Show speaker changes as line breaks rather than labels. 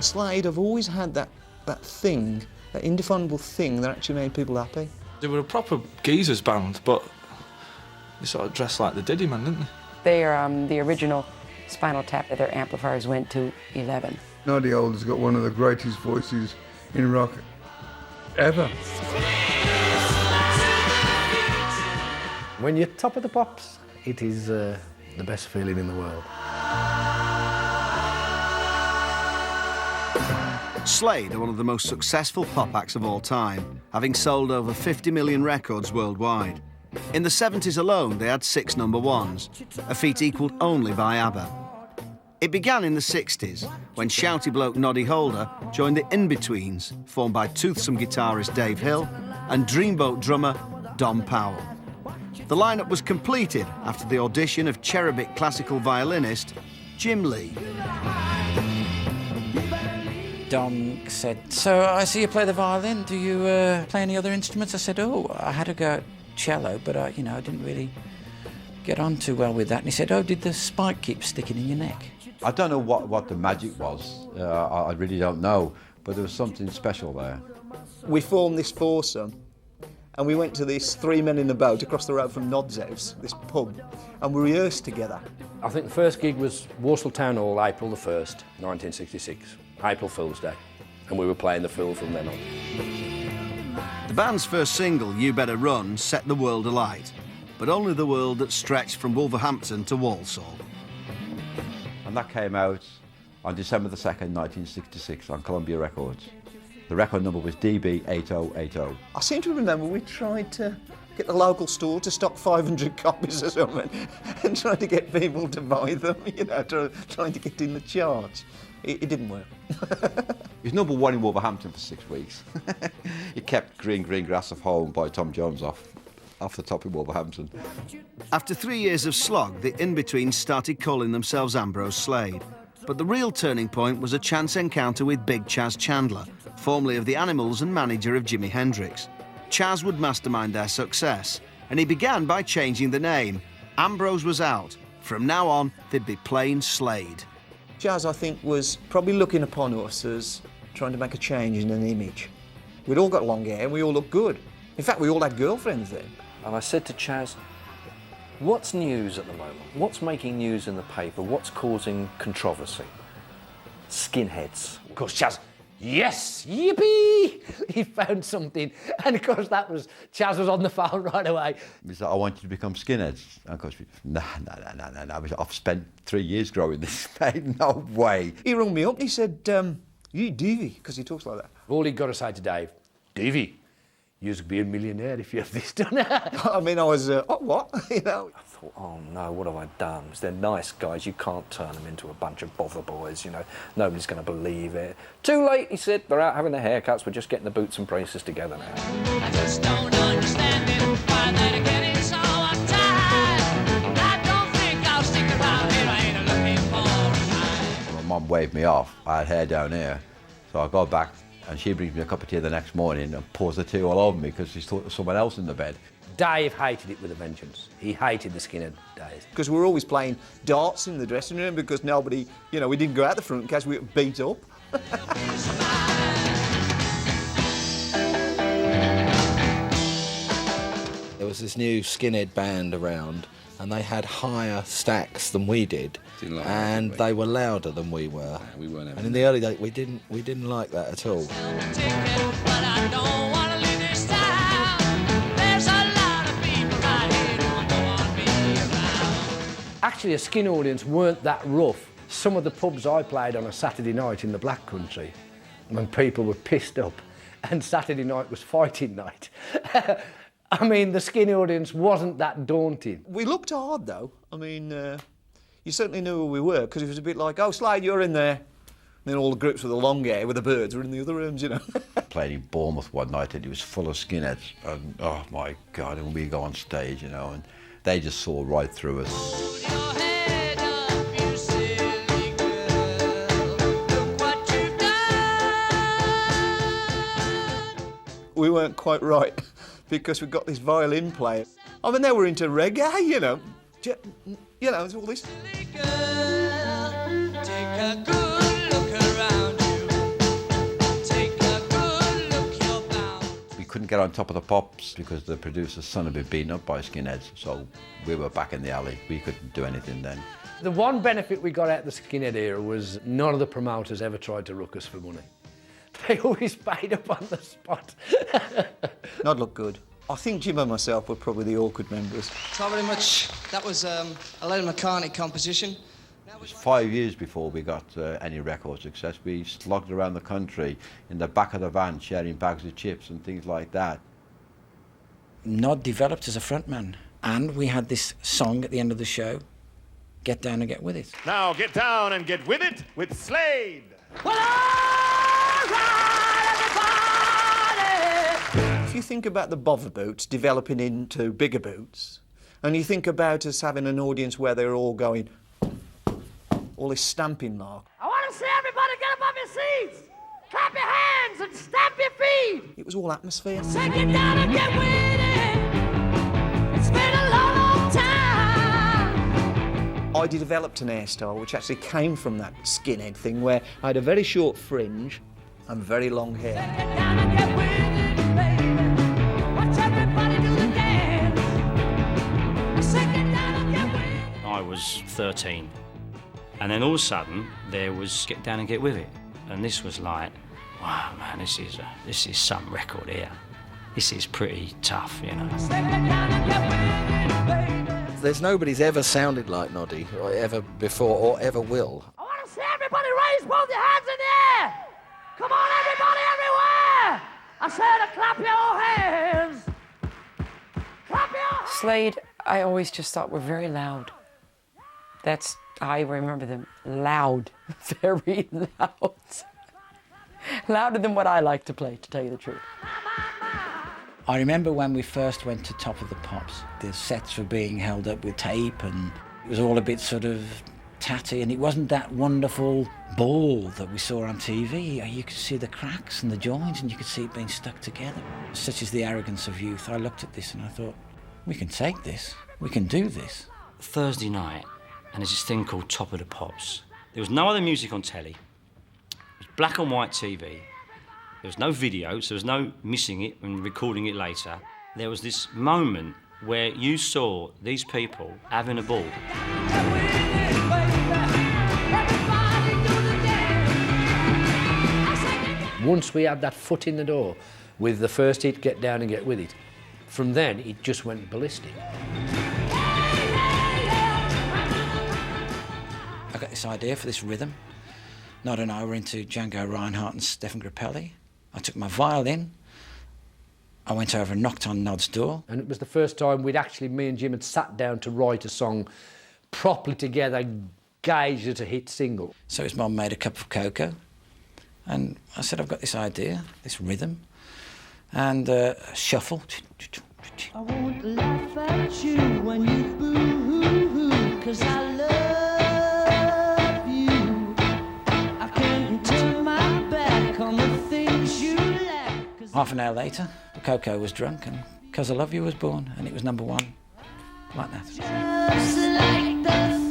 Slade have always had that thing, that indefinable thing that actually made people happy.
They were a proper geezers band, but they sort of dressed like the Diddy Man, didn't they?
They are the original Spinal Tap. Their amplifiers went to 11.
Noddy Holder's got one of the greatest voices in rock ever.
When you're top of the pops, it is the best feeling in the world.
Slade are one of the most successful pop acts of all time, having sold over 50 million records worldwide. In the 70s alone, they had 6 number ones, a feat equalled only by ABBA. It began in the 60s, when shouty bloke Noddy Holder joined the Inbetweens, formed by toothsome guitarist Dave Hill and dreamboat drummer Don Powell. The lineup was completed after the audition of cherubic classical violinist Jim Lee.
Don said, "So I see you play the violin. Do you play any other instruments?" I said, "Oh, I had to go at cello, but I didn't really get on too well with that." And he said, "Oh, did the spike keep sticking in your neck?"
I don't know what the magic was. I really don't know, but there was something special there.
We formed this foursome, and we went to this 3 men in a boat across the road from Nod's house, this pub, and we rehearsed together.
I think the first gig was Walsall Town Hall, April the 1st, 1966, April Fool's Day, and we were playing the fill from then on.
The band's first single, You Better Run, set the world alight, but only the world that stretched from Wolverhampton to Walsall.
And that came out on December the 2nd, 1966 on Columbia Records. The record number was DB8080.
I seem to remember we tried to get the local store to stock 500 copies or something and tried to get people to buy them, trying to get in the charts. It didn't work.
He was number 1 in Wolverhampton for 6 weeks. He kept Green Grass of Home by Tom Jones off the top of Wolverhampton.
After 3 years of slog, the Inbetweens started calling themselves Ambrose Slade. But the real turning point was a chance encounter with Big Chaz Chandler, formerly of the Animals and manager of Jimi Hendrix. Chaz would mastermind their success, and he began by changing the name. Ambrose was out. From now on, they'd be plain Slade.
Chaz, I think, was probably looking upon us as trying to make a change in an image. We'd all got long hair and we all looked good. In fact, we all had girlfriends then.
And I said to Chaz, "What's news at the moment? What's making news in the paper? What's causing controversy?" Skinheads.
Of course, Chaz, yes, yippee! He found something. And of course, Chaz was on the phone right away.
He said, "I want you to become skinheads." And of course, no. I've spent 3 years growing this, mate. No way.
He rung me up and he said, "You Davey," because he talks like that.
All he got to say to Dave, "Davey, you'll be a millionaire if you have this done."
I mean, I was, oh, what?
I thought, oh no, what have I done? They're nice guys, you can't turn them into a bunch of bother boys, Nobody's going to believe it. Too late, he said, they're out having their haircuts, we're just getting the boots and braces together now. I just don't understand it, why they're getting so uptight. I don't think I'll stick around here, I ain't looking for a fight.
My mum waved me off. I had hair down here, so I go back and she brings me a cup of tea the next morning and pours the tea all over me because she thought there was someone else in the bed.
Dave hated it with a vengeance. He hated the skinhead days.
Because we were always playing darts in the dressing room because nobody, we didn't go out the front in case we were beat up.
There was this new skinhead band around and they had higher stacks than we did, and they were louder than we were.
We weren't.
And in the early days, we didn't like that at all.
Actually, a skin audience weren't that rough. Some of the pubs I played on a Saturday night in the Black Country, when people were pissed up, and Saturday night was fighting night. I mean, the skin audience wasn't that daunting.
We looked hard, though. I mean, you certainly knew who we were, because it was a bit like, "Oh, Slade, you're in there." And then all the groups with the long hair, with the birds, were in the other rooms,
Played in Bournemouth one night and it was full of skinheads. And, oh, my God, and we go on stage, and they just saw right through us.
We weren't quite right because we got this violin player. I mean, they were into reggae, it's all this.
couldn't get on Top of the Pops because the producer's son had been beaten up by skinheads, so we were back in the alley. We couldn't do anything then.
The one benefit we got out of the skinhead era was none of the promoters ever tried to rook us for money. They always paid up on the spot.
Not look good. I think Jim and myself were probably the awkward members.
So very much, that was a Lennon McCartney composition.
It was 5 years before we got any record success. We slogged around the country in the back of the van sharing bags of chips and things like that.
Nod developed as a frontman, and we had this song at the end of the show, Get Down and Get With It.
Now get down and get with it with Slade.
If you think about the bother boots developing into bigger boots, and you think about us having an audience where they're all going, all this stamping lark.
I want to see everybody get up off your seats, clap your hands and stamp your feet.
It was all atmosphere.
So get down and get with it. It's been a long, long time.
I developed an hairstyle which actually came from that skinhead thing where I had a very short fringe and very long hair.
Get down and get with it, baby. Watch everybody do the dance. So get down and get with it.
I was 13. And then all of a sudden, there was Get Down and Get With It. And this was like, wow, man, this is some record here. This is pretty tough, you know.
There's nobody's ever sounded like Noddy, or ever before, or ever will.
I want to see everybody raise both your hands in the air. Come on, everybody, everywhere. I said to clap your hands. Clap your hands.
Slade, I always just thought were very loud. That's, I remember them loud, very loud. Louder than what I like to play, to tell you the truth.
I remember when we first went to Top of the Pops, the sets were being held up with tape and it was all a bit sort of tatty, and it wasn't that wonderful ball that we saw on TV. You could see the cracks and the joints and you could see it being stuck together. Such is the arrogance of youth. I looked at this and I thought, we can take this, we can do this.
Thursday night, and there's this thing called Top of the Pops. There was no other music on telly. It was black and white TV. There was no video, so there was no missing it and recording it later. There was this moment where you saw these people having a ball.
Once we had that foot in the door with the first hit, Get Down and Get With It, from then it just went ballistic.
I got this idea for this rhythm. Nod and I were into Django Reinhardt and Stefan Grappelli. I took my violin, I went over and knocked on Nod's door.
And it was the first time me and Jim had sat down to write a song properly together, gauged it a hit single.
So his mum made a cup of cocoa, and I said, I've got this idea, this rhythm, and shuffle.
I won't laugh at you when you boo-hoo-hoo, 'cause I love you. I can't turn my back on the things you like.
Half an hour later, the cocoa was drunk and 'Cause I Love You was born, and it was #1, like that.
Just like the